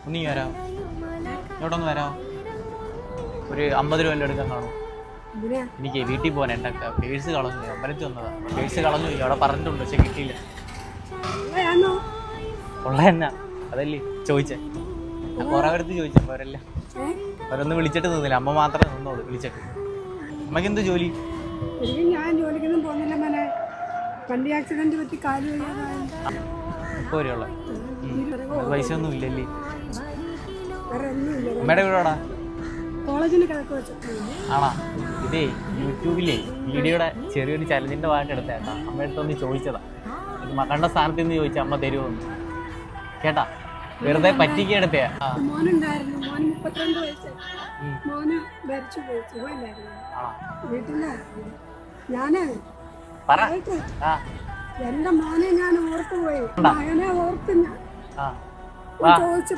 ഒന്ന് വരാമോ? ഇങ്ങോട്ടൊന്ന് വരാമോ? ഒരു 50 രൂപ എടുക്കാൻ കാണും. എനിക്ക് വീട്ടിൽ പോകാൻ എൻ്റെ പേഴ്സ് കളഞ്ഞു. അമ്പലത്തിൽ വന്നതാ. പേഴ്സ് കളഞ്ഞു. അവിടെ പറഞ്ഞിട്ടുണ്ട്, പക്ഷെ കിട്ടിയില്ല. ഉള്ള തന്നെ അതല്ലേ ചോദിച്ചേ. ഞാൻ കുറെ അടുത്ത് ചോദിച്ചപ്പോ അവരല്ല, അവരൊന്നും വിളിച്ചിട്ട് നിന്നില്ല. അമ്മ മാത്രമേ നിന്നോളൂ വിളിച്ചിട്ട്. അമ്മയ്ക്ക് എന്ത് ജോലി? ഞാൻ ജോലിക്കൊന്നും പോകുന്നില്ല മോനെ. വണ്ടി ആക്സിഡന്റ് പറ്റി കാല് ഇപ്പോൾ വരെയുള്ള പൈസ ഒന്നും ഇല്ലല്ലേ? വേറെ ഒന്നുമില്ല. അമ്മയുടെ വീടോടാ? കോളേജിന് കിടക്ക് വെച്ചു. ആണാ? ഇതേ യൂട്യൂബിലെ വീഡിയോയുടെ ചെറിയൊരു ചലഞ്ചിന്റെ ഭാഗത്ത് എടുത്തേട്ടാ. അമ്മയുടെ ഒന്ന് ചോദിച്ചതാ. മക്കളുടെ സ്ഥാനത്ത് നിന്ന് ചോദിച്ചാൽ അമ്മ തരുമോന്ന് കേട്ടാ. വെറുതെ പറ്റിക്ക് എടുത്തയാ. മോനുണ്ടായിരുന്നു. മോന് 32 വയസ്സ്. മോന് മരിച്ചു പോയി. സുഖമില്ലായിരുന്നു വീട്ടില്. ഞാന് എന്റെ മോനെ ഞാൻ ഓർത്തു പോയി. മകനെ ഓർത്ത് ഞാൻ ചോദിച്ചു.